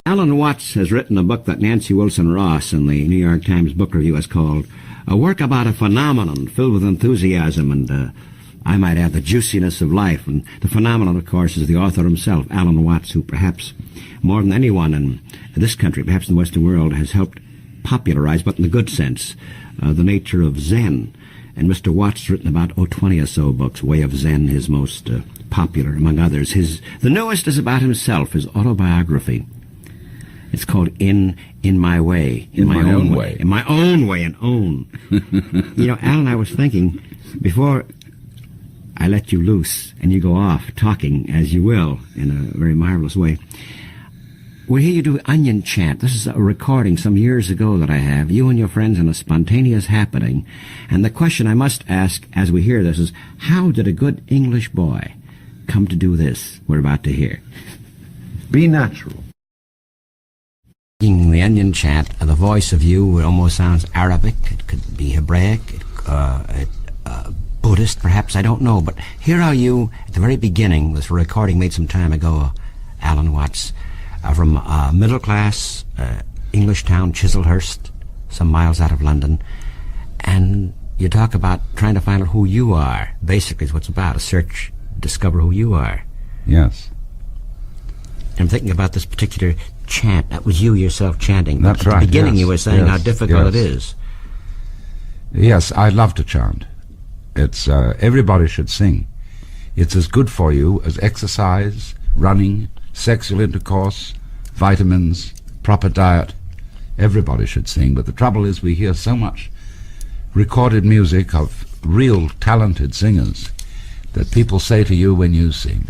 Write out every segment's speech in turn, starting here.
Alan Watts has written a book that Nancy Wilson Ross in the New York Times Book Review has called A Work About a Phenomenon Filled with Enthusiasm and, I might add, the juiciness of life. And the phenomenon, of course, is the author himself, Alan Watts, who perhaps more than anyone in this country, perhaps in the Western world, has helped popularize, but in the good sense, the nature of Zen. And Mr. Watts has written about 20 or so books. Way of Zen, his most popular, among others. The newest is about himself, his autobiography. It's called In My Way. In My Own Way. In My Own Way, and own. You know, Alan, I was thinking, before I let you loose and you go off talking, as you will, in a very marvelous way, we hear you do onion chant. This is a recording some years ago that I have, you and your friends in a spontaneous happening. And the question I must ask as we hear this is, how did a good English boy come to do this we're about to hear? Be natural. The onion chant, the voice of you, it almost sounds Arabic. It could be Hebraic, Buddhist, perhaps, I don't know. But here are you at the very beginning, this recording made some time ago, Alan Watts, from a middle-class English town, Chislehurst, some miles out of London. And you talk about trying to find out who you are. Basically, is what it's about, a search, discover who you are. Yes. I'm thinking about this particular chant. That was you yourself chanting. That's right. At the beginning, yes, you were saying how difficult it is. Yes, I love to chant. It's everybody should sing. It's as good for you as exercise, running, sexual intercourse, vitamins, proper diet. Everybody should sing. But the trouble is, we hear so much recorded music of real talented singers that people say to you when you sing,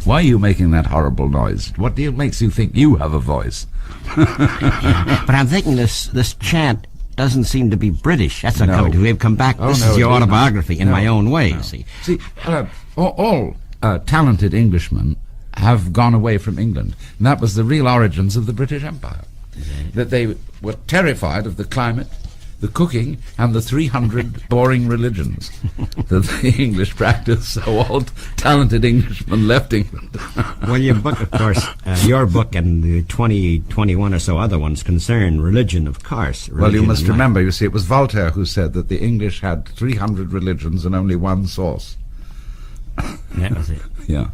"Why are you making that horrible noise? What makes you think you have a voice?" But I'm thinking this chant doesn't seem to be British. That's not No. coming to. We've come back. This is your autobiography, In My Own Way, you see. See, all talented Englishmen have gone away from England. And that was the real origins of the British Empire. That they were terrified of the climate, the cooking, and the 300 boring religions that the English practiced, so all talented Englishmen left England. Well, your book, of course, your book and the 21 or so other ones concern religion, of course. Well, you must remember, you see, it was Voltaire who said that the English had 300 religions and only one source. That was it. Yeah.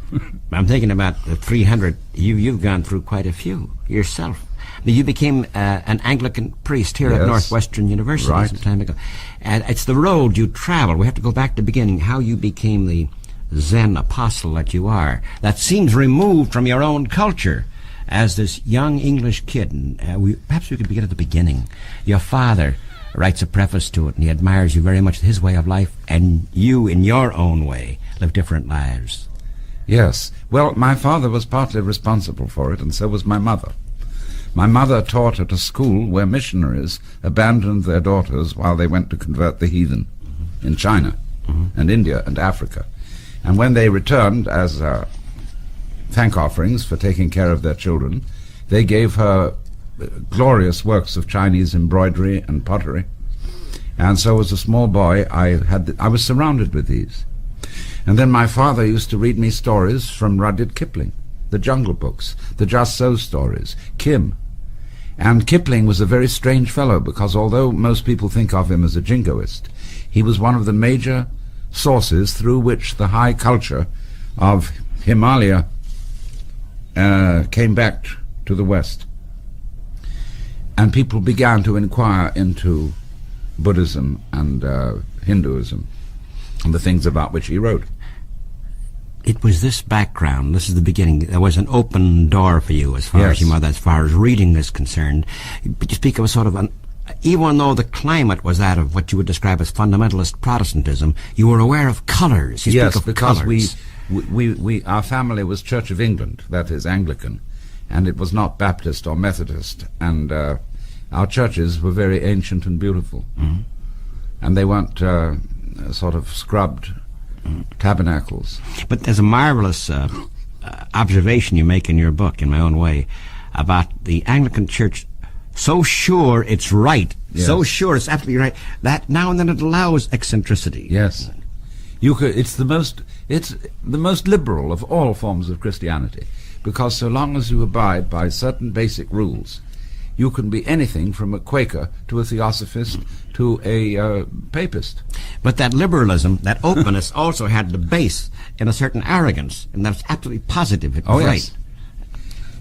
I'm thinking about the 300. You've gone through quite a few yourself. You became an Anglican priest here at Northwestern University some time ago. And it's the road you travel. We have to go back to the beginning, how you became the Zen apostle that you are. That seems removed from your own culture as this young English kid. And perhaps we could begin at the beginning. Your father writes a preface to it, and he admires you very much, his way of life, and you, in your own way, live different lives. Yes. Well, my father was partly responsible for it, and so was my mother. My mother taught at a school where missionaries abandoned their daughters while they went to convert the heathen in China and India and Africa. And when they returned as thank offerings for taking care of their children, they gave her glorious works of Chinese embroidery and pottery. And so as a small boy, I was surrounded with these. And then my father used to read me stories from Rudyard Kipling, the Jungle Books, the Just So stories, Kim. And Kipling was a very strange fellow because although most people think of him as a jingoist, he was one of the major sources through which the high culture of Himalaya came back to the West. And people began to inquire into Buddhism and Hinduism and the things about which he wrote. It was this background, this is the beginning. There was an open door for you as far as your mother, as far as reading is concerned. But you speak of a sort of even though the climate was that of what you would describe as fundamentalist Protestantism, you were aware of colors. You yes, speak of because colors. our family was Church of England, that is Anglican, and it was not Baptist or Methodist, and our churches were very ancient and beautiful. Mm-hmm. And they weren't sort of scrubbed tabernacles. But there's a marvelous observation you make in your book, In My Own Way, about the Anglican Church, so sure it's right, so sure it's absolutely right, that now and then it allows eccentricity. Yes. It's the most liberal of all forms of Christianity. because so long as you abide by certain basic rules, you can be anything from a Quaker to a Theosophist to a Papist. But that liberalism, that openness, also had the base in a certain arrogance, and that's absolutely positive. It was right.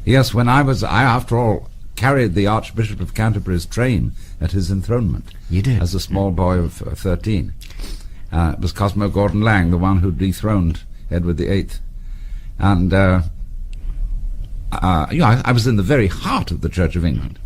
Yes, when I after all, carried the Archbishop of Canterbury's train at his enthronement. You did? As a small boy of 13. It was Cosmo Gordon Lang, the one who dethroned Edward VIII. And I was in the very heart of the Church of England,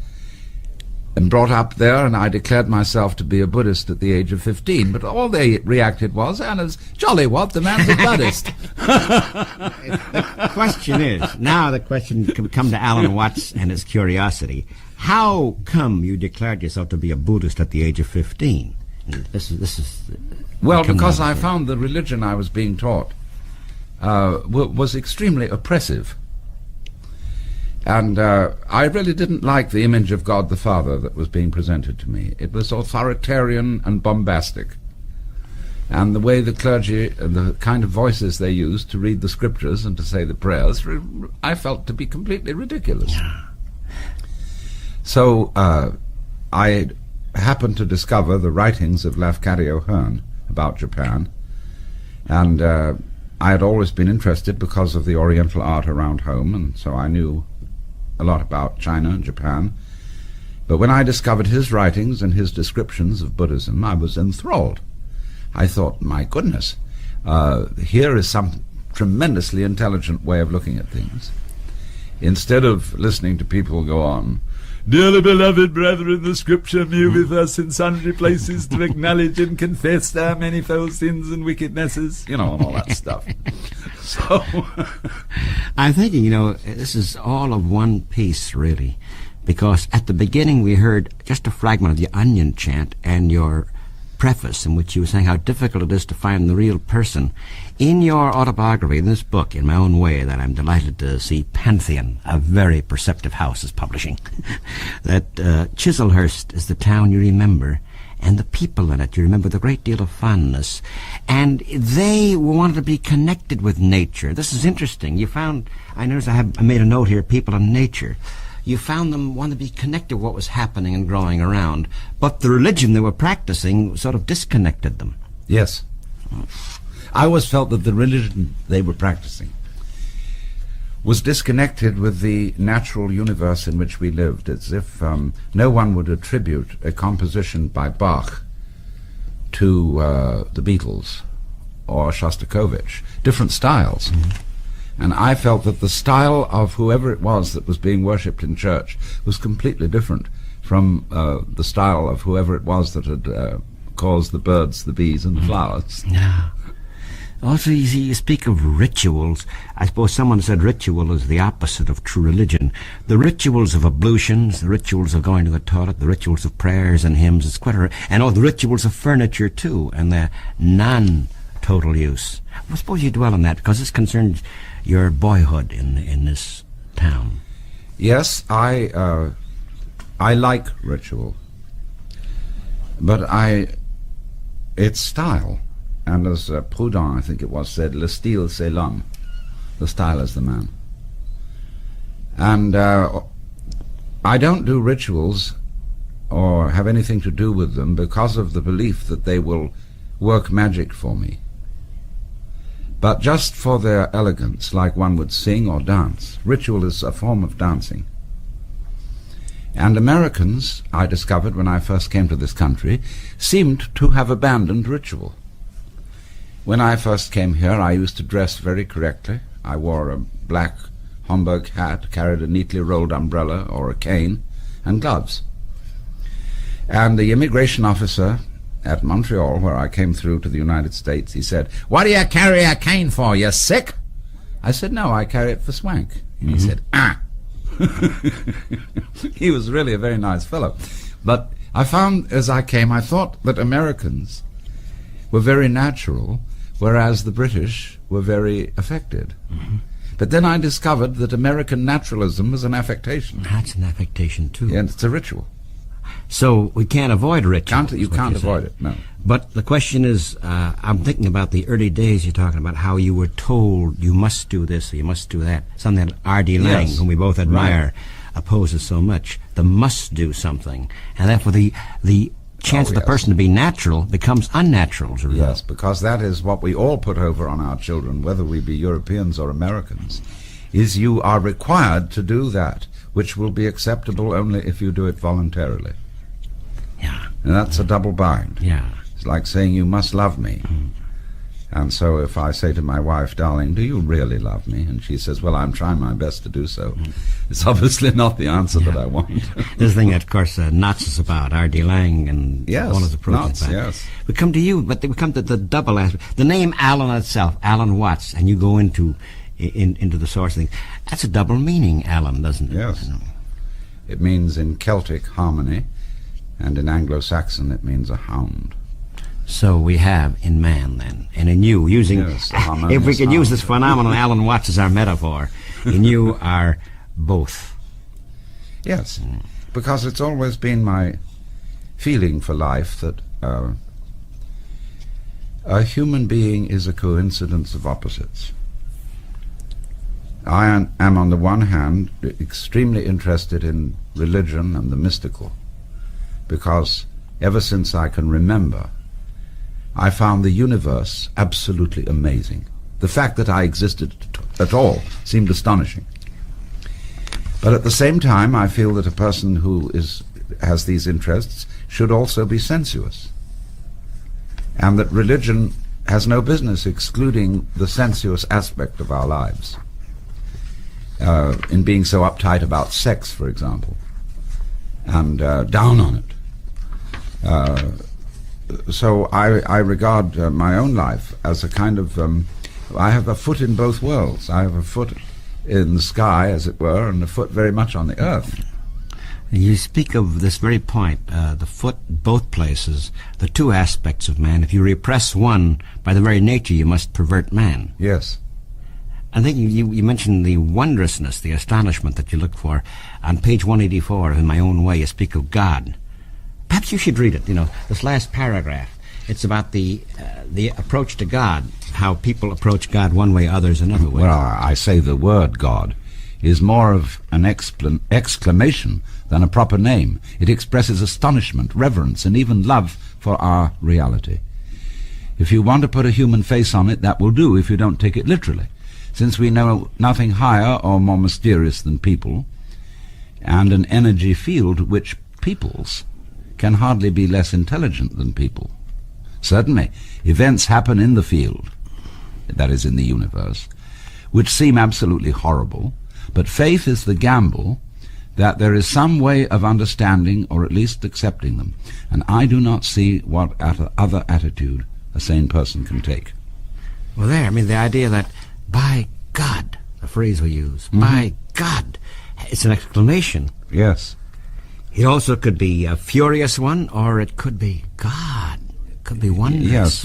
and brought up there, and I declared myself to be a Buddhist at the age of 15. But all they reacted was, Anna's jolly what, the man's a Buddhist. The question is, now the question can come to Alan Watts and his curiosity. How come you declared yourself to be a Buddhist at the age of 15? This is well, because I found the religion I was being taught was extremely oppressive. And I really didn't like the image of God the Father that was being presented to me. It was authoritarian and bombastic. And the way the clergy and the kind of voices they used to read the scriptures and to say the prayers, I felt to be completely ridiculous. Yeah. So I happened to discover the writings of Lafcadio Hearn about Japan, and I had always been interested because of the Oriental art around home, and so I knew a lot about China and Japan. But when I discovered his writings and his descriptions of Buddhism, I was enthralled. I thought, my goodness, here is some tremendously intelligent way of looking at things. Instead of listening to people go on, "Dearly beloved brethren, the Scripture moveth us in sundry places to acknowledge and confess our manifold sins and wickednesses," and all that stuff. So I'm thinking, this is all of one piece, really, because at the beginning we heard just a fragment of the Onion chant and your preface in which you were saying how difficult it is to find the real person. In your autobiography, in this book, In My Own Way, that I'm delighted to see Pantheon, a very perceptive house, is publishing, that Chislehurst is the town you remember, and the people in it you remember with a great deal of fondness, and they wanted to be connected with nature. This is interesting. You found, I noticed I made a note here, people and nature. You found them want to be connected with what was happening and growing around, but the religion they were practicing sort of disconnected them. Yes. I always felt that the religion they were practicing was disconnected with the natural universe in which we lived, as if no one would attribute a composition by Bach to the Beatles or Shostakovich. Different styles. Mm-hmm. And I felt that the style of whoever it was that was being worshipped in church was completely different from the style of whoever it was that had caused the birds, the bees, and the flowers. Yeah. Also, you see, you speak of rituals. I suppose someone said ritual is the opposite of true religion. The rituals of ablutions, the rituals of going to the toilet, the rituals of prayers and hymns, it's quite and all the rituals of furniture, too, and the non-total use. I suppose you dwell on that, because this concerns your boyhood in this town. Yes, I like ritual, but it's style. And as Proudhon, I think it was, said, "Le style, c'est l'homme." The style is the man. And I don't do rituals or have anything to do with them because of the belief that they will work magic for me, but just for their elegance, like one would sing or dance. Ritual is a form of dancing. And Americans, I discovered when I first came to this country, seemed to have abandoned ritual. When I first came here, I used to dress very correctly. I wore a black Homburg hat, carried a neatly rolled umbrella or a cane, and gloves. And the immigration officer at Montreal, where I came through to the United States, he said, "What do you carry a cane for? You sick?" I said, "No, I carry it for swank." And he said, "Ah." He was really a very nice fellow. But I found, as I came, I thought that Americans were very natural, whereas the British were very affected. Mm-hmm. But then I discovered that American naturalism was an affectation. That's an affectation, too. Yeah, and it's a ritual. So we can't avoid rituals. You can't avoid it, no. But the question is, I'm thinking about the early days you're talking about, how you were told you must do this or you must do that. Something that R.D. Laing, Yes. whom we both admire, Right. opposes so much. The must do something. And therefore the chance of the yes. person to be natural becomes unnatural as a result. Yes, because that is what we all put over on our children, whether we be Europeans or Americans, is you are required to do that, which will be acceptable only if you do it voluntarily. Yeah. And that's a double bind. Yeah. It's like saying you must love me. And so if I say to my wife, darling, do you really love me? And she says, well, I'm trying my best to do so. It's obviously not the answer that I want. This thing that, of course, Knots is about, R.D. Laing and Yes, all his approaches. Knots, back. yes. We come to you, but we come to the double aspect. The name Alan itself, Alan Watts, and you go into the source of things. That's a double meaning, Alan, doesn't it? Yes. It means in Celtic harmony, and in Anglo-Saxon it means a hound. So we have in man, then, and in you, using, Yes, the if we harmonious could use hound. this phenomenon, Alan Watts as our metaphor, in you are both. Yes, because it's always been my feeling for life that a human being is a coincidence of opposites. I am, on the one hand, extremely interested in religion and the mystical, because ever since I can remember, I found the universe absolutely amazing. The fact that I existed at all seemed astonishing. But at the same time, I feel that a person who has these interests should also be sensuous, and that religion has no business excluding the sensuous aspect of our lives, in being so uptight about sex, for example, and down on it. So I regard my own life as a kind of, I have a foot in both worlds. I have a foot in the sky, as it were, and a foot very much on the earth. You speak of this very point, the foot, both places, the two aspects of man. If you repress one, by the very nature you must pervert man. Yes. I think you mentioned the wondrousness, the astonishment that you look for. On page 184, In My Own Way, you speak of God. Perhaps you should read it, this last paragraph. It's about the approach to God, how people approach God one way, others another way. Well, I say the word God is more of an exclamation than a proper name. It expresses astonishment, reverence, and even love for our reality. If you want to put a human face on it, that will do if you don't take it literally, since we know nothing higher or more mysterious than people, and an energy field which peoples can hardly be less intelligent than people. Certainly, events happen in the field, that is, in the universe, which seem absolutely horrible, but faith is the gamble that there is some way of understanding or at least accepting them, and I do not see what other attitude a sane person can take. Well, the idea that, by God, the phrase we use, by God, it's an exclamation. Yes. It also could be a furious one, or it could be God. It could be wondrous. Yes,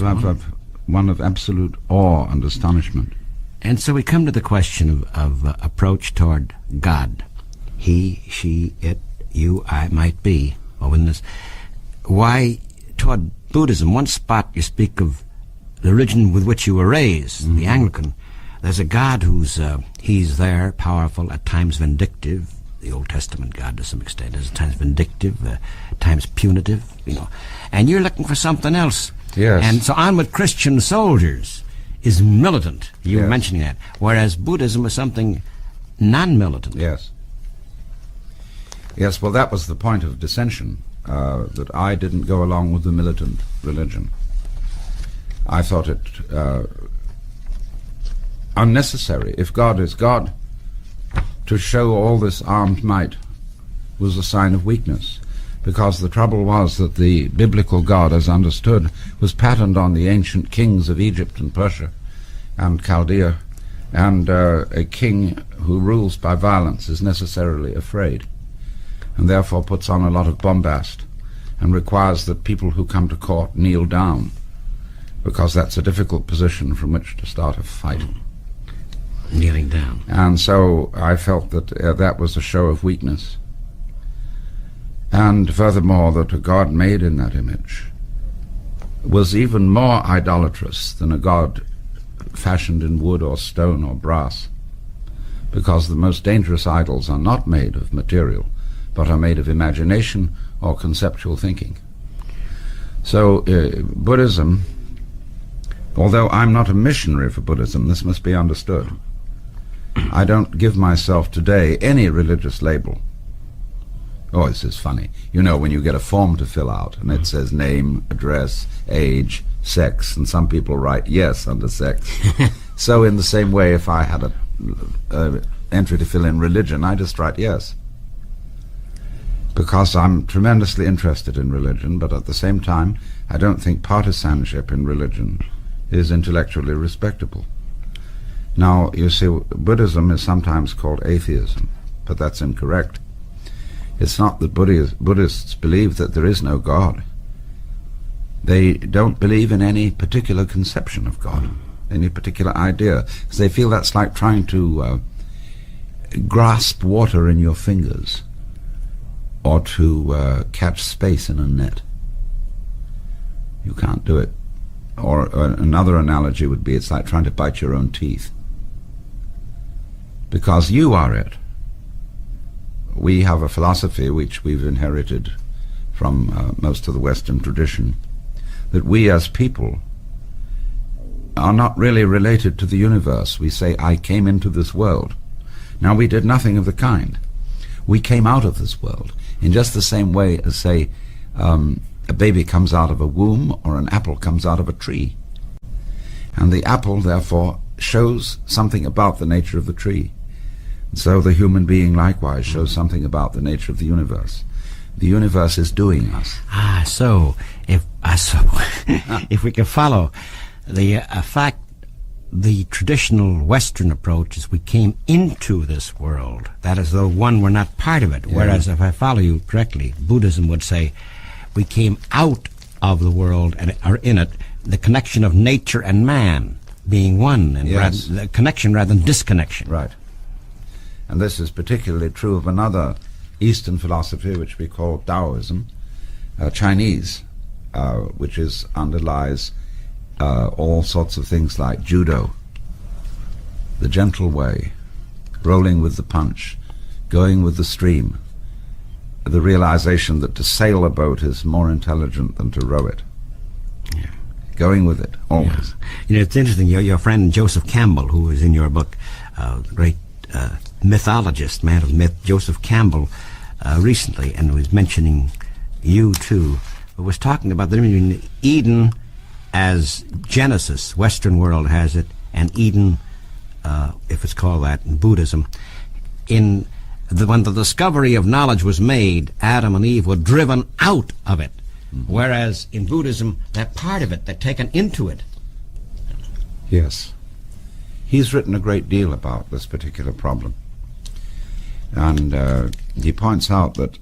one of absolute awe and astonishment. And so we come to the question of approach toward God. He, she, it, you, I might be. Oh, in this, why toward Buddhism? One spot you speak of the religion with which you were raised, the Anglican. There's a God who's he's there, powerful, at times vindictive. The Old Testament God, to some extent, is at times vindictive, at times punitive, And you're looking for something else. Yes. And so on with Christian soldiers is militant. You were Yes. mentioning that. Whereas Buddhism is something non-militant. Yes. Yes, well, that was the point of dissension, that I didn't go along with the militant religion. I thought it unnecessary. If God is God, to show all this armed might was a sign of weakness, because the trouble was that the biblical God, as understood, was patterned on the ancient kings of Egypt and Persia and Chaldea, and a king who rules by violence is necessarily afraid, and therefore puts on a lot of bombast and requires that people who come to court kneel down, because that's a difficult position from which to start a fight. Kneeling down. And so I felt that that was a show of weakness. And furthermore, that a God made in that image was even more idolatrous than a god fashioned in wood or stone or brass, because the most dangerous idols are not made of material, but are made of imagination or conceptual thinking. So Buddhism, although I'm not a missionary for Buddhism, this must be understood. I don't give myself today any religious label. Oh, this is funny. You know, when you get a form to fill out, and it says name, address, age, sex, and some people write yes under sex. So in the same way, if I had a entry to fill in religion, I just write yes. Because I'm tremendously interested in religion, but at the same time, I don't think partisanship in religion is intellectually respectable. Now, you see, Buddhism is sometimes called atheism, but that's incorrect. It's not that Buddhists believe that there is no God. They don't believe in any particular conception of God, any particular idea, because they feel that's like trying to grasp water in your fingers or to catch space in a net. You can't do it. Or another analogy would be it's like trying to bite your own teeth, because you are it. We have a philosophy which we've inherited from most of the Western tradition, that we as people are not really related to the universe. We say, I came into this world. Now, we did nothing of the kind. We came out of this world in just the same way as, say, a baby comes out of a womb or an apple comes out of a tree. And the apple, therefore, shows something about the nature of the tree. And so the human being likewise shows something about the nature of the universe. The universe is doing us. So if we can follow the fact, the traditional Western approach is we came into this world. That is, though one, we're not part of it. Yeah. Whereas, if I follow you correctly, Buddhism would say we came out of the world and are in it. The connection of nature and man being one, and yes, the connection rather than disconnection. Right. And this is particularly true of another Eastern philosophy which we call Taoism, Chinese, which underlies all sorts of things like judo, the gentle way, rolling with the punch, going with the stream, the realization that to sail a boat is more intelligent than to row it. Yeah. Going with it, always. Yeah. You know, it's interesting, your friend Joseph Campbell, who is in your book, great mythologist, man of myth, Joseph Campbell, recently, and was mentioning you too, was talking about the difference between Eden as Genesis, Western world has it, and Eden, if it's called that in Buddhism. When the discovery of knowledge was made, Adam and Eve were driven out of it, whereas in Buddhism, that part of it, they're taken into it. Yes. He's written a great deal about this particular problem. And he points out that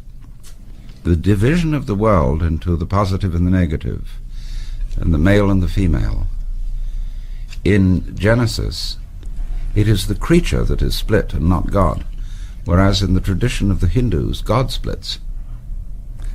the division of the world into the positive and the negative, and the male and the female, in Genesis, it is the creature that is split and not God, whereas in the tradition of the Hindus, God splits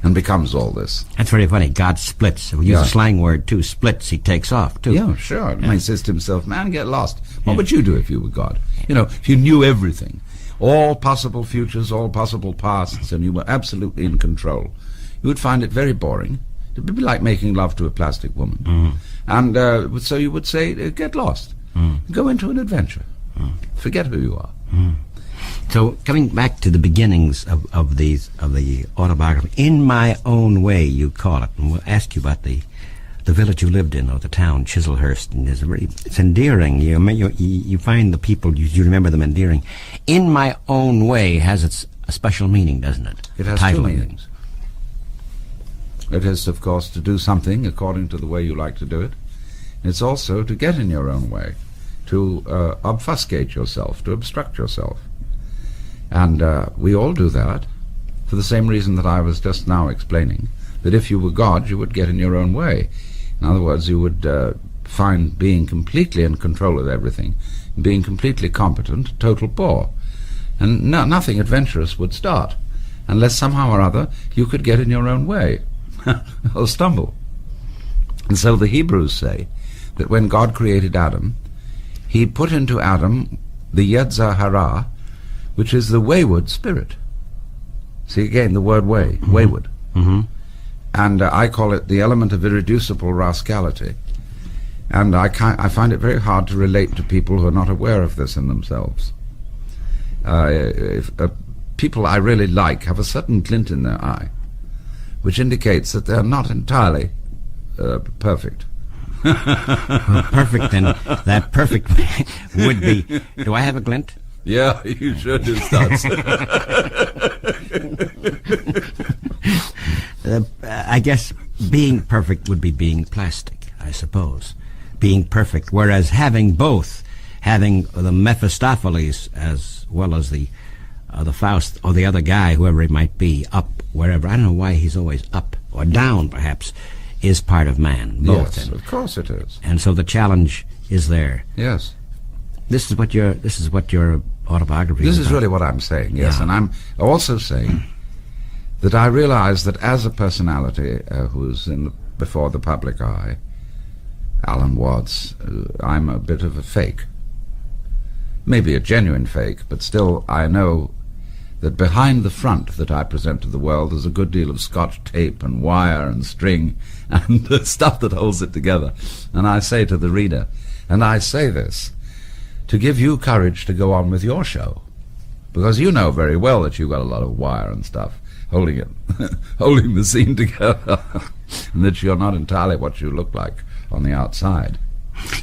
and becomes all this. That's very funny. God splits. We use a slang word too. Splits. He takes off too. Yeah, sure. He says to himself, "Man, get lost. What would you do if you were God? You know, if you knew everything, all possible futures, all possible pasts, and you were absolutely in control, you would find it very boring. It would be like making love to a plastic woman. And so you would say, get lost. Go into an adventure. Forget who you are." So coming back to the beginnings of the autobiography, In My Own Way, you call it, and we'll ask you about the village you lived in, or the town, Chislehurst, and it's endearing. You find the people, you remember them endearing. In My Own Way has a special meaning, doesn't it? It has two meanings. It is, of course, to do something according to the way you like to do it. It's also to get in your own way, to obfuscate yourself, to obstruct yourself. And we all do that for the same reason that I was just now explaining, that if you were God, you would get in your own way. In other words, you would find being completely in control of everything, being completely competent, total bore. And nothing adventurous would start, unless somehow or other you could get in your own way, or stumble. And so the Hebrews say that when God created Adam, he put into Adam the Yetzer Hara, which is the wayward spirit. See again the word way, wayward. And I call it the element of irreducible rascality. And I find it very hard to relate to people who are not aware of this in themselves. People I really like have a certain glint in their eye, which indicates that they're not entirely perfect. Well, perfect, then. That perfect would be... Do I have a glint? Yeah, you sure do, Stutz. I guess being perfect would be being plastic, I suppose. Being perfect, whereas having both, having the Mephistopheles as well as the Faust or the other guy, whoever it might be, up, wherever. I don't know why he's always up or down, perhaps, is part of man. Both. Yes, of course it is. And so the challenge is there. Yes. This is what your autobiography This is is about. really what I'm saying, yes. Yeah. And I'm also saying that I realize that as a personality who's before the public eye, Alan Watts, I'm a bit of a fake. Maybe a genuine fake, but still I know that behind the front that I present to the world there's a good deal of Scotch tape and wire and string and the stuff that holds it together. And I say to the reader, and I say this to give you courage to go on with your show, because you know very well that you've got a lot of wire and stuff holding it, holding the scene together, and that you're not entirely what you look like on the outside.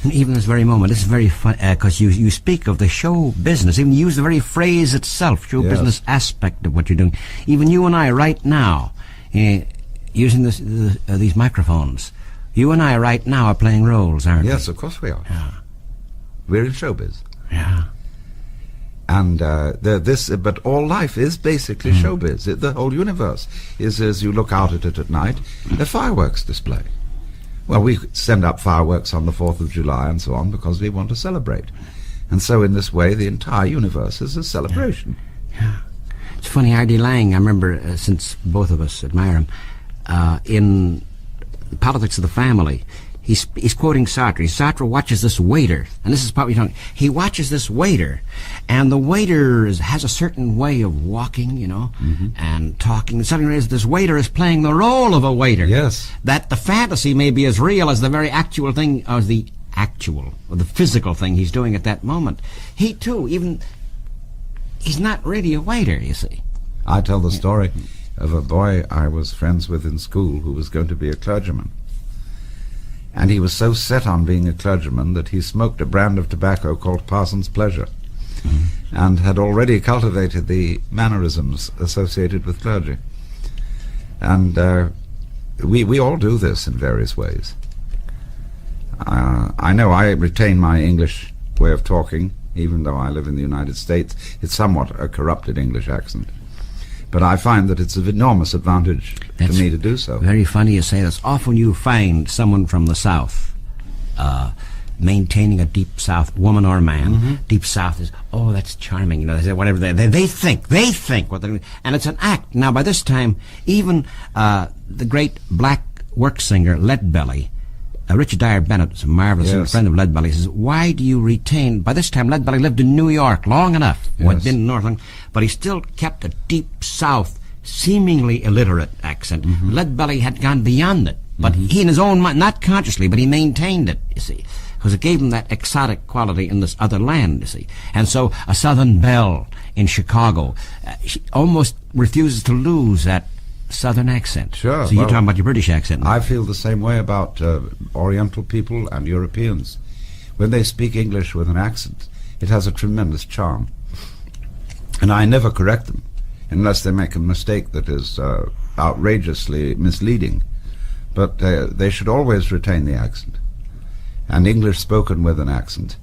And even this very moment, this is very fun, because you speak of the show business, even use the very phrase itself, show Yes. business aspect of what you're doing. Even you and I right now, using these microphones, you and I right now are playing roles, aren't we? Yes, of course we are. Yeah. We're in showbiz. Yeah. And but all life is basically showbiz. The whole universe is, as you look out at it at night, a fireworks display. Well, we send up fireworks on the 4th of July and so on because we want to celebrate. And so in this way, the entire universe is a celebration. Yeah. It's funny, R.D. Laing, I remember, since both of us admire him, in Politics of the Family, he's quoting Sartre. Sartre watches this waiter, and this is probably talking. He watches this waiter, and the waiter has a certain way of walking, and talking. And suddenly this waiter is playing the role of a waiter. Yes. That the fantasy may be as real as the very actual thing, or the physical thing he's doing at that moment. He too, he's not really a waiter, you see. I tell the story of a boy I was friends with in school who was going to be a clergyman. And he was so set on being a clergyman that he smoked a brand of tobacco called Parson's Pleasure, and had already cultivated the mannerisms associated with clergy. And we all do this in various ways. I know I retain my English way of talking, even though I live in the United States. It's somewhat a corrupted English accent. But I find that it's of enormous advantage to me to do so. Very funny you say this. Often you find someone from the South maintaining a deep South, woman or man. Deep South is, oh, that's charming. They say whatever they think what they're doing. And it's an act. Now, by this time, even the great black work singer Leadbelly, Richard Dyer Bennett, is a marvelous friend of Leadbelly, says, why do you retain... By this time, Leadbelly lived in New York long enough. Had been in North London, but he still kept a deep South, seemingly illiterate accent. Leadbelly had gone beyond it, but he in his own mind, not consciously, but he maintained it, you see, because it gave him that exotic quality in this other land, you see. And so a Southern belle in Chicago she almost refuses to lose that Southern accent. Sure. So you're talking about your British accent now. I feel the same way about Oriental people and Europeans. When they speak English with an accent, it has a tremendous charm. And I never correct them, unless they make a mistake that is outrageously misleading. But they should always retain the accent. And English spoken with an accent.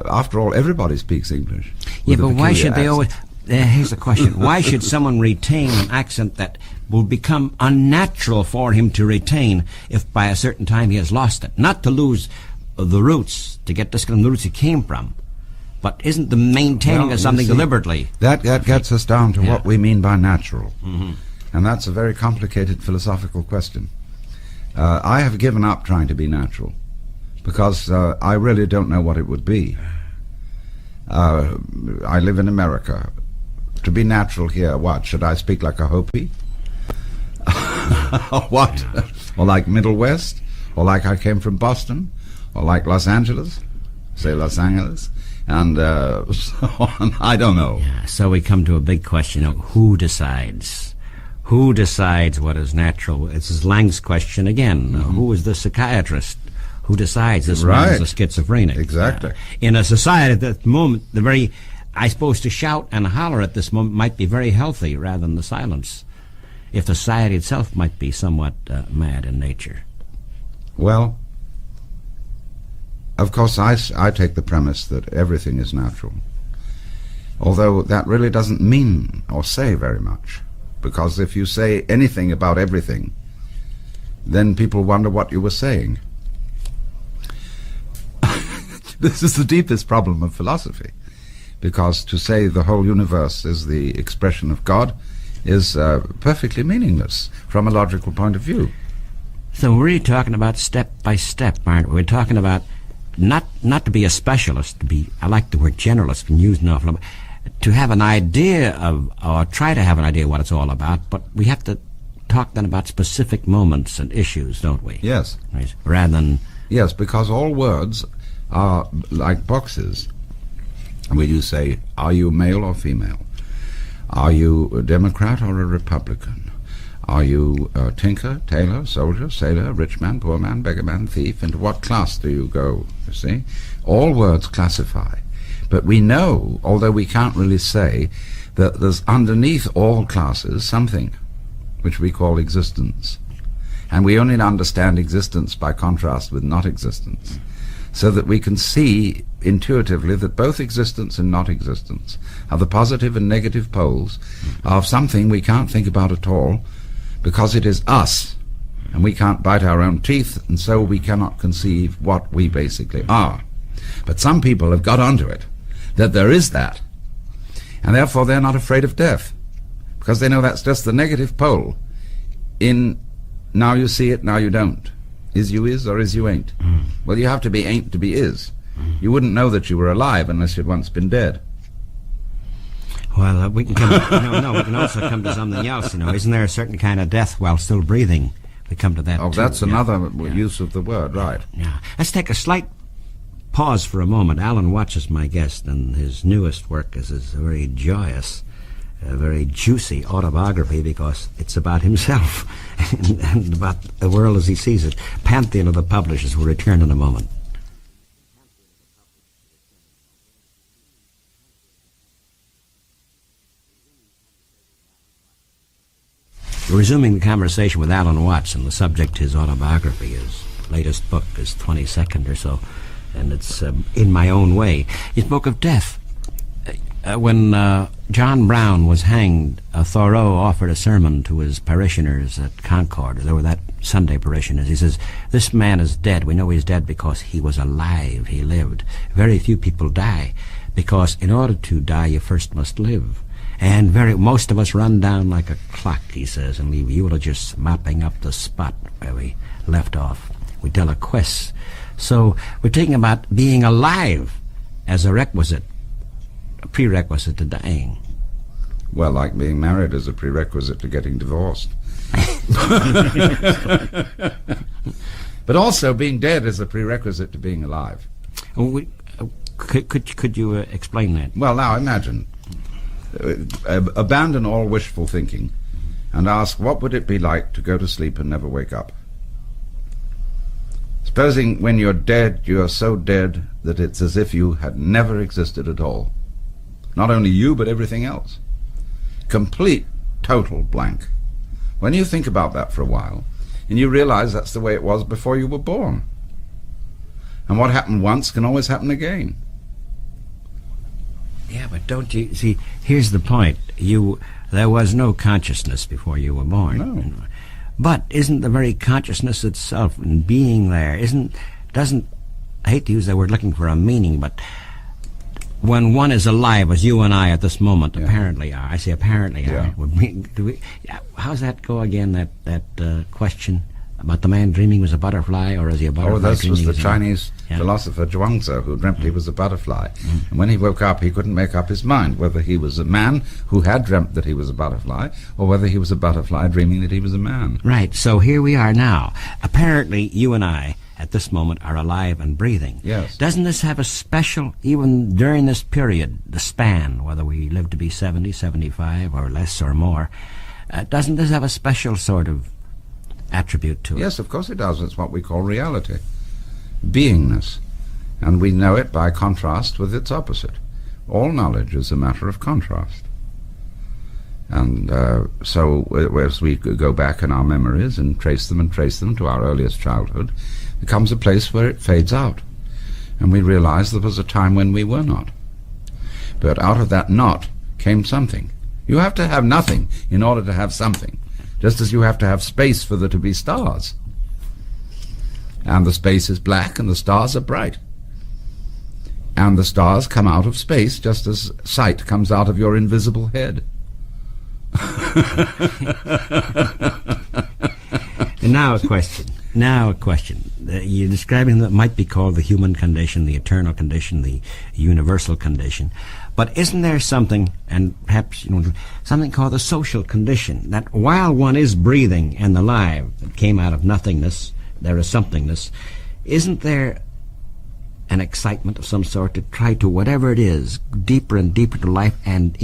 After all, everybody speaks English. Yeah, but why should they accent. always... here's the question. Why should someone retain an accent that will become unnatural for him to retain if by a certain time he has lost it? Not to lose the roots, to get disconnected from the roots he came from, but isn't the maintaining of something deliberately? That gets us down to what we mean by natural. And that's a very complicated philosophical question. I have given up trying to be natural because I really don't know what it would be. I live in America. To be natural here, what? Should I speak like a Hopi? Or what? Or like Middle West? Or like I came from Boston? Or like Los Angeles? Say Los Angeles? And so on. I don't know. Yeah, so we come to a big question of who decides? Who decides what is natural? It's Lang's question again. Who is the psychiatrist? Who decides this man is a schizophrenic? Exactly. In a society at that moment, I suppose to shout and holler at this moment might be very healthy rather than the silence, if the society itself might be somewhat mad in nature. Well, of course, I take the premise that everything is natural, although that really doesn't mean or say very much, because if you say anything about everything, then people wonder what you were saying. This is the deepest problem of philosophy, because to say the whole universe is the expression of God is perfectly meaningless from a logical point of view. So we're really talking about step by step, aren't we? We're talking about not to be a specialist, I like the word generalist and use an awful lot, to have an idea of, or try to have an idea of what it's all about, but we have to talk then about specific moments and issues, don't we? Yes. Right. Rather than... Yes, because all words are like boxes. Where you say, are you male or female? Are you a Democrat or a Republican? Are you a tinker, tailor, soldier, sailor, rich man, poor man, beggar man, thief? Into what class do you go, you see? All words classify. But we know, although we can't really say, that there's underneath all classes something which we call existence. And we only understand existence by contrast with not existence, so that we can see intuitively that both existence and not existence are the positive and negative poles of something we can't think about at all, because it is us, and we can't bite our own teeth, and so we cannot conceive what we basically are. But some people have got onto it, that there is that, and therefore they're not afraid of death, because they know that's just the negative pole in now you see it, now you don't. Is you is, or is you ain't? Well, you have to be ain't to be is. You wouldn't know that you were alive unless you'd once been dead. Well, we can come. We can also come to something else. Isn't there a certain kind of death while still breathing? We come to that. Oh, too. that's another use of the word, right? Yeah. Let's take a slight pause for a moment. Alan Watts is my guest, and his newest work is very joyous, very juicy autobiography, because it's about himself and about the world as he sees it. Pantheon of the Publishers will return in a moment. We're resuming the conversation with Alan Watts, and the subject, his autobiography. His latest book is 22nd or so, and it's In My Own Way. He spoke of death. When John Brown was hanged, Thoreau offered a sermon to his parishioners at Concord. There were that Sunday parishioners. He says, this man is dead. We know he's dead because he was alive. He lived. Very few people die, because in order to die, you first must live. And most of us run down like a clock, he says, and leave eulogists mopping up the spot where we left off. We deliquesce. So we're talking about being alive as a prerequisite to dying. Well, like being married is a prerequisite to getting divorced. But also being dead is a prerequisite to being alive. Could you explain that? Well, now imagine. Abandon all wishful thinking and ask, what would it be like to go to sleep and never wake up? Supposing when you're dead, you are so dead that it's as if you had never existed at all. Not only you, but everything else. Complete, total blank. When you think about that for a while, and you realize that's the way it was before you were born. And what happened once can always happen again. Yeah, but don't you see, here's the point. There was no consciousness before you were born. No. But isn't the very consciousness itself and being there, I hate to use that word looking for a meaning, but when one is alive, as you and I at this moment apparently are, I say apparently are, how's that go again, that question? about the man dreaming was a butterfly, or is he a butterfly? Oh, this was dreaming the is a- Chinese Yeah. philosopher Zhuangzi, who dreamt he was a butterfly. And when he woke up, he couldn't make up his mind whether he was a man who had dreamt that he was a butterfly, or whether he was a butterfly dreaming that he was a man. Right, so here we are now. Apparently, you and I, at this moment, are alive and breathing. Yes. Doesn't this have a special, even during this period, the span, whether we live to be 70, 75, or less or more, doesn't this have a special sort of attribute to it? Yes, of course it does. It's what we call reality, beingness. And we know it by contrast with its opposite. All knowledge is a matter of contrast. And so as we go back in our memories and trace them to our earliest childhood, there comes a place where it fades out. And we realize there was a time when we were not. But out of that not came something. You have to have nothing in order to have something, just as you have to have space for there to be stars. And the space is black and the stars are bright. And the stars come out of space just as sight comes out of your invisible head. And now a question. You're describing what might be called the human condition, the eternal condition, the universal condition. But isn't there something, and perhaps something called the social condition, that while one is breathing and alive, that came out of nothingness, there is somethingness, isn't there an excitement of some sort to try to, whatever it is, deeper and deeper to life and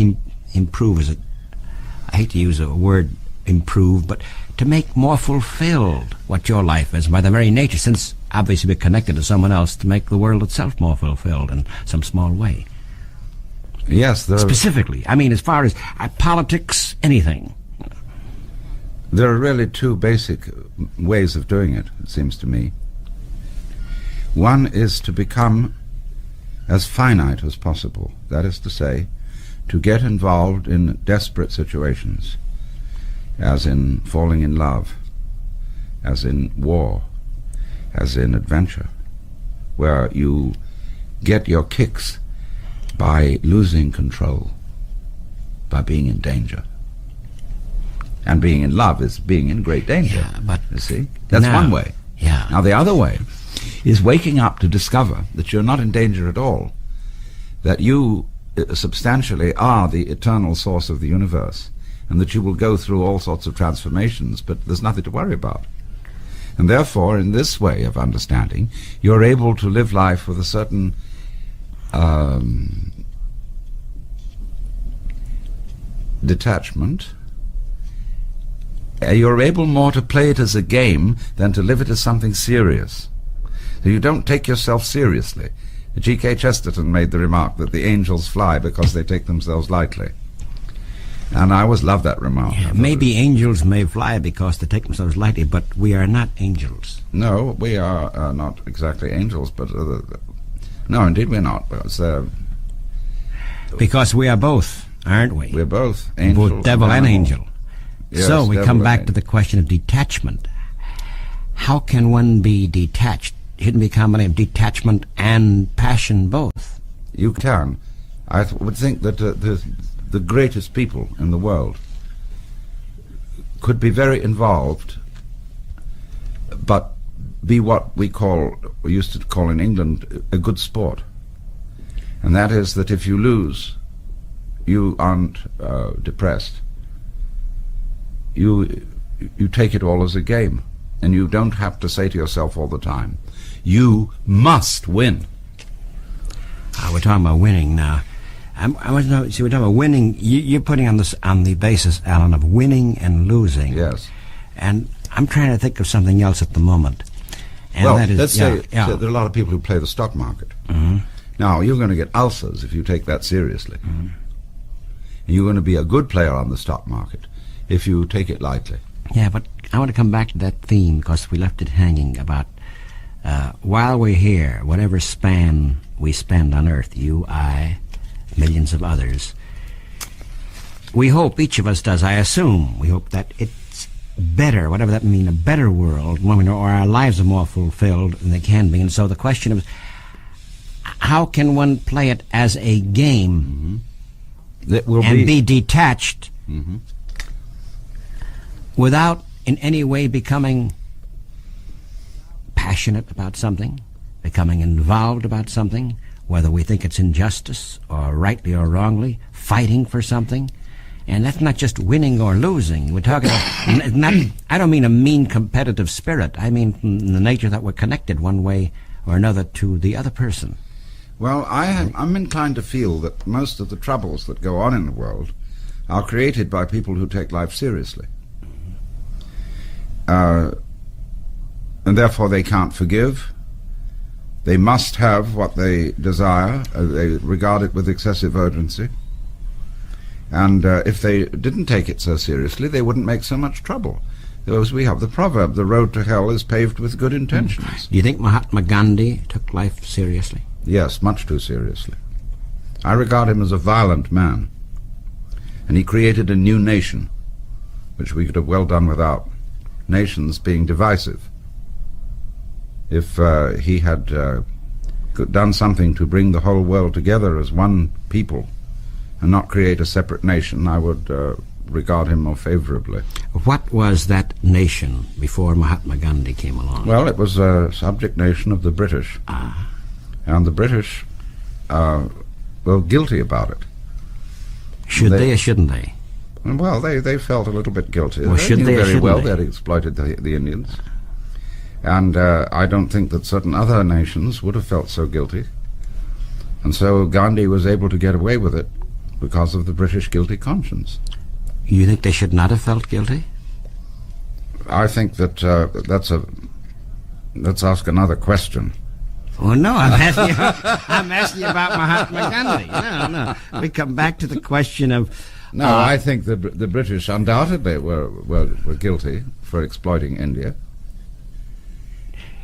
improve? Is it, I hate to use a word improve, but to make more fulfilled what your life is by the very nature, since obviously we're connected to someone else, to make the world itself more fulfilled in some small way? Yes, Specifically, I mean, as far as politics, anything. there are really two basic ways of doing it, it seems to me. One is to become as finite as possible, that is to say, to get involved in desperate situations, as in falling in love, as in war, as in adventure, where you get your kicks by losing control, by being in danger. And being in love is being in great danger. Yeah, but you see, that's now- one way. Yeah. Now the other way is waking up to discover that you're not in danger at all, that you substantially are the eternal source of the universe, and that you will go through all sorts of transformations, but there's nothing to worry about. And therefore, in this way of understanding, you're able to live life with a certain detachment. You're able more to play it as a game than to live it as something serious. So you don't take yourself seriously. G.K. Chesterton made the remark that the angels fly because they take themselves lightly. And I always loved that remark. Yeah, maybe angels may fly because they take themselves lightly, but we are not angels. No, we are not exactly angels, but no, indeed we're not. Because we are both, aren't we? We're both angels. Both devil and animals. angel. Yes, so we devil come and back to angel. the question of detachment. How can one be detached? Shouldn't be a combination of detachment and passion both? You can. I would think that the greatest people in the world could be very involved, but be what we used to call in England, a good sport. And that is that if you lose, you aren't depressed. You take it all as a game, and you don't have to say to yourself all the time, you must win. We're talking about winning now. I want to know, see, we're talking about winning. You're putting on the basis, Alan, of winning and losing. Yes. And I'm trying to think of something else at the moment. And Well, that is, let's say yeah. there are a lot of people who play the stock market. Mhm. Now, you're going to get ulcers if you take that seriously. And you're going to be a good player on the stock market if you take it lightly. Yeah, but I want to come back to that theme because we left it hanging about while we're here, whatever span we spend on Earth, you, I, millions of others, we hope, each of us does, I assume, we hope that it's better, whatever that means, a better world, or our lives are more fulfilled than they can be. And so the question is, how can one play it as a game That will and be detached Mhm. without in any way becoming passionate about something, becoming involved about something, whether we think it's injustice or rightly or wrongly, fighting for something. And that's not just winning or losing. We're talking about, I don't mean a mean competitive spirit. I mean the nature that we're connected one way or another to the other person. Well, I'm inclined to feel that most of the troubles that go on in the world are created by people who take life seriously. And therefore they can't forgive. They must have what they desire. They regard it with excessive urgency. And if they didn't take it so seriously, they wouldn't make so much trouble. As we have the proverb, the road to hell is paved with good intentions. Do you think Mahatma Gandhi took life seriously? Yes, much too seriously. I regard him as a violent man. And he created a new nation, which we could have well done without. Nations being divisive. If he had done something to bring the whole world together as one people and not create a separate nation, I would regard him more favorably. What was that nation before Mahatma Gandhi came along? Well, it was a subject nation of the British. And the British were guilty about it. Should they or shouldn't they? Well, they felt a little bit guilty. Well, should they or very shouldn't well they? They'd exploited the Indians. And I don't think that certain other nations would have felt so guilty. And so Gandhi was able to get away with it because of the British guilty conscience. You think they should not have felt guilty? I think that let's ask another question. Oh no, I'm asking you about Mahatma Gandhi. No. We come back to the question of... No, I think the British undoubtedly were guilty for exploiting India.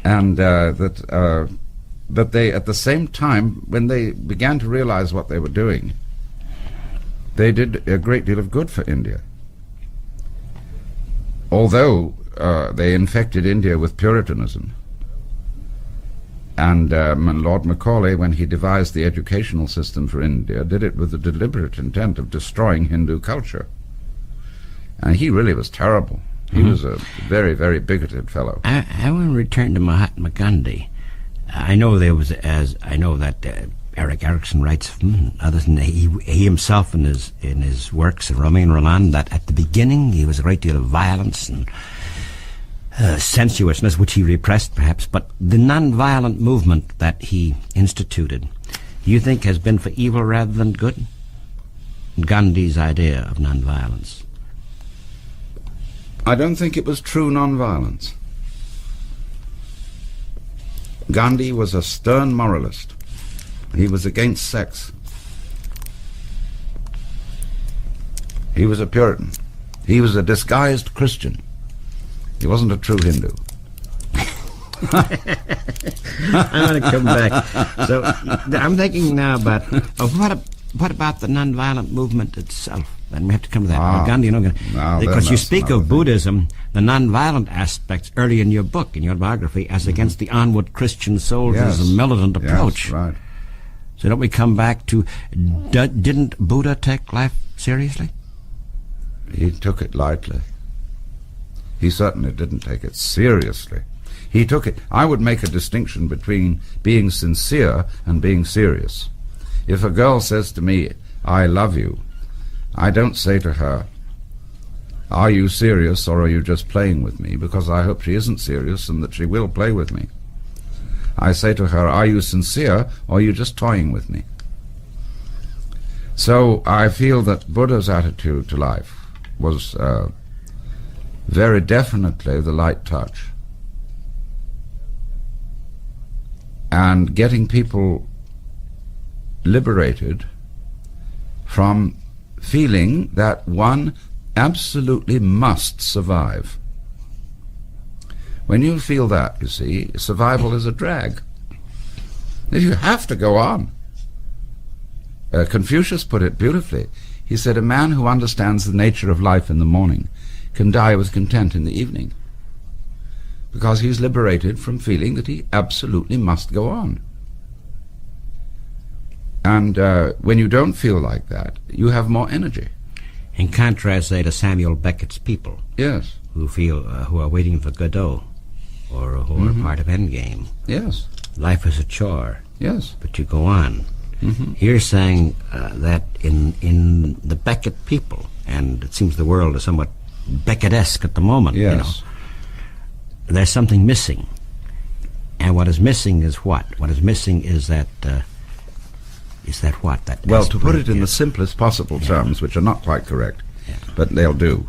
And but they, at the same time, when they began to realize what they were doing, they did a great deal of good for India. Although they infected India with Puritanism. And Lord Macaulay, when he devised the educational system for India, did it with the deliberate intent of destroying Hindu culture. And he really was terrible. He was a very, very bigoted fellow. I want to return to Mahatma Gandhi. I know that Eric Erickson writes, others, and he himself in his works, Romeo and Roland, that at the beginning he was a great deal of violence and sensuousness, which he repressed perhaps, but the non-violent movement that he instituted, you think has been for evil rather than good? Gandhi's idea of non-violence. I don't think it was true non-violence. Gandhi was a stern moralist. He was against sex. He was a Puritan. He was a disguised Christian. He wasn't a true Hindu. I'm going to come back. So I'm thinking now about what about the nonviolent movement itself? Then we have to come to that. Gandhi, because you speak of Buddhism, the nonviolent aspects early in your book, in your biography, as against the onward Christian soldiers and militant approach. Yes, right. So don't we come back to, didn't Buddha take life seriously? He took it lightly. He certainly didn't take it seriously. He took it. I would make a distinction between being sincere and being serious. If a girl says to me, "I love you," I don't say to her, "Are you serious or are you just playing with me?" because I hope she isn't serious and that she will play with me. I say to her, "Are you sincere or are you just toying with me?" So I feel that Buddha's attitude to life was very definitely the light touch. And getting people liberated from feeling that one absolutely must survive. When you feel that, you see, survival is a drag. You have to go on. Confucius put it beautifully. He said, "A man who understands the nature of life in the morning can die with content in the evening, because he's liberated from feeling that he absolutely must go on." And when you don't feel like that, you have more energy. In contrast, say, to Samuel Beckett's people. Yes. Who are waiting for Godot, or part of Endgame. Yes. Life is a chore, Yes. but you go on. You're saying that in the Beckett people, and it seems the world is somewhat Beckett-esque at the moment, Yes. There's something missing. And what is missing is what? What is missing is that what? Well, to put it in the simplest possible terms, which are not quite correct, but they'll do.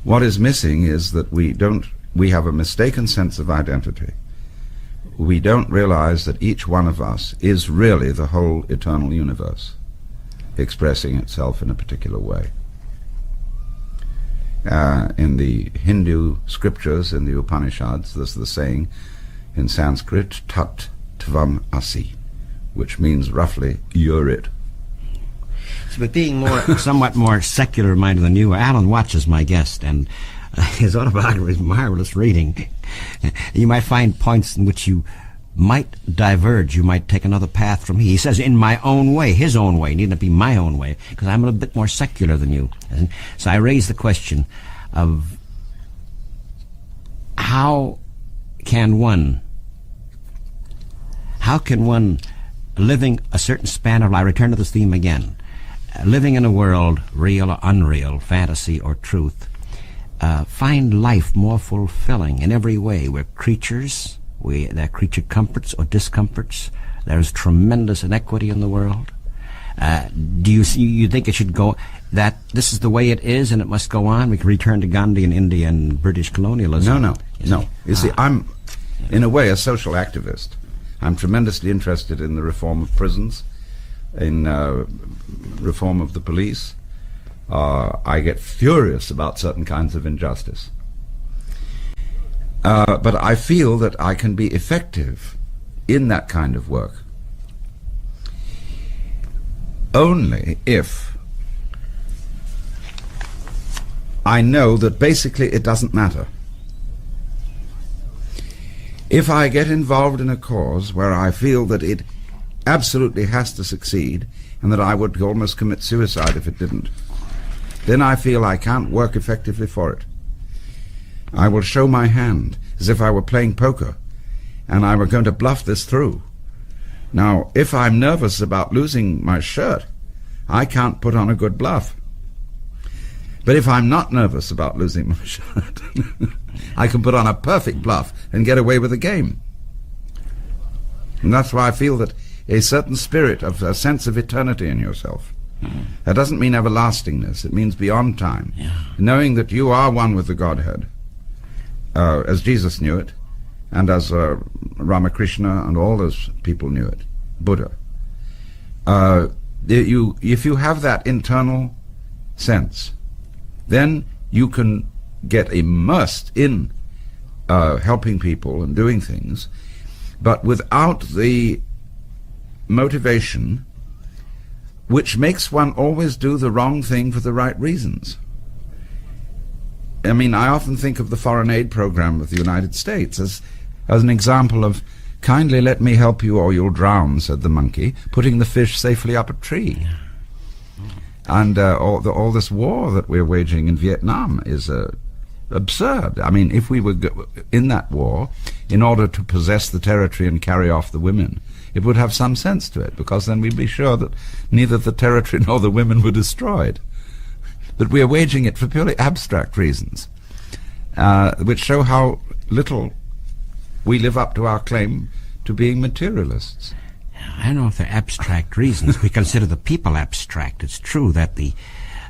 What is missing is that we have a mistaken sense of identity. We don't realize that each one of us is really the whole eternal universe, expressing itself in a particular way. In the Hindu scriptures, in the Upanishads, there's the saying in Sanskrit, Tat Tvam Asi, which means roughly, you're it. But being somewhat more secular-minded than you, Alan Watts is my guest, and his autobiography is marvelous reading. You might find points in which you might diverge. You might take another path from me. He says, in my own way, his own way, needn't be my own way, because I'm a little bit more secular than you. And so I raise the question of how can one, living a certain span of life, I return to this theme again, living in a world, real or unreal, fantasy or truth, find life more fulfilling in every way. We're creatures. There are creature comforts or discomforts. There's tremendous inequity in the world. Do you think it should go, that this is the way it is and it must go on? We can return to Gandhi and India and British colonialism. No. You see, I'm, in a way, a social activist. I'm tremendously interested in the reform of prisons, in reform of the police. I get furious about certain kinds of injustice. But I feel that I can be effective in that kind of work only if I know that basically it doesn't matter. If I get involved in a cause where I feel that it absolutely has to succeed and that I would almost commit suicide if it didn't, then I feel I can't work effectively for it. I will show my hand as if I were playing poker and I were going to bluff this through. Now, if I'm nervous about losing my shirt, I can't put on a good bluff. But if I'm not nervous about losing my shirt, I can put on a perfect bluff and get away with the game. And that's why I feel that a certain spirit of a sense of eternity in yourself. That doesn't mean everlastingness. It means beyond time. Knowing that you are one with the Godhead, as Jesus knew it, and as Ramakrishna and all those people knew it, Buddha. If you have that internal sense, then you can get immersed in helping people and doing things, but without the motivation which makes one always do the wrong thing for the right reasons. I mean, I often think of the foreign aid program of the United States as an example of, kindly let me help you or you'll drown, said the monkey, putting the fish safely up a tree. And all this war that we're waging in Vietnam is absurd. I mean, if we were in that war in order to possess the territory and carry off the women, it would have some sense to it, because then we'd be sure that neither the territory nor the women were destroyed. But we are waging it for purely abstract reasons, which show how little we live up to our claim to being materialists. I don't know if they're abstract reasons. We consider the people abstract. It's true that the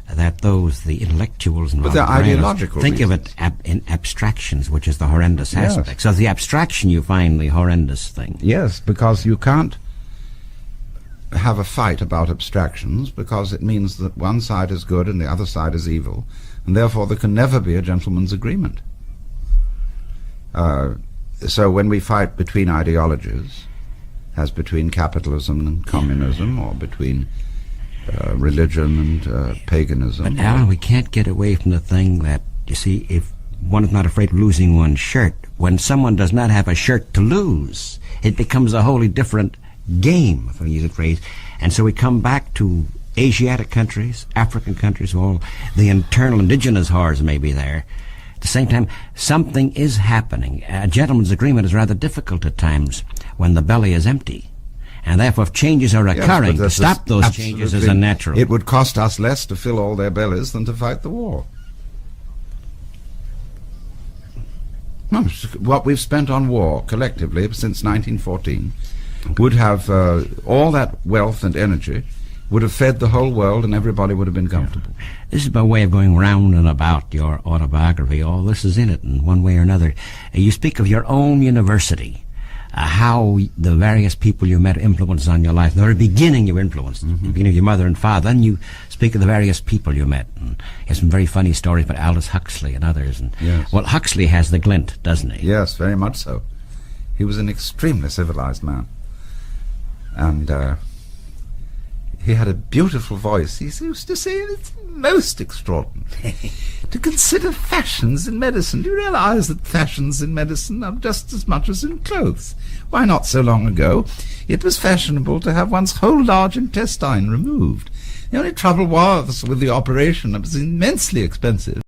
intellectuals and but they're ideological think reasons. of it in abstractions, which is the horrendous aspect. So the abstraction you find the horrendous thing. Yes, because you can't have a fight about abstractions, because it means that one side is good and the other side is evil, and therefore there can never be a gentleman's agreement. So when we fight between ideologies, as between capitalism and communism, or between religion and paganism. But Alan, we can't get away from the thing that, you see, if one is not afraid of losing one's shirt, when someone does not have a shirt to lose, it becomes a wholly different game, if I use the phrase. And so we come back to Asiatic countries, African countries, all the internal indigenous horrors may be there. the same time, something is happening. A gentleman's agreement is rather difficult at times when the belly is empty. And therefore, if changes are occurring, to stop those changes is unnatural. It would cost us less to fill all their bellies than to fight the war. What we've spent on war collectively since 1914 would have all that wealth and energy would have fed the whole world and everybody would have been comfortable. This is by way of going round and about your autobiography. All this is in it in one way or another. You speak of your own university, how the various people you met influenced on your life. In the very beginning you were influenced, the beginning of your mother and father. Then you speak of the various people you met. And you have some very funny stories about Aldous Huxley and others. And, yes. Well, Huxley has the glint, doesn't he? Yes, very much so. He was an extremely civilized man. And he had a beautiful voice. He used to say, it's most extraordinary to consider fashions in medicine. Do you realize that fashions in medicine are just as much as in clothes? Why, not so long ago, it was fashionable to have one's whole large intestine removed. The only trouble was with the operation. It was immensely expensive.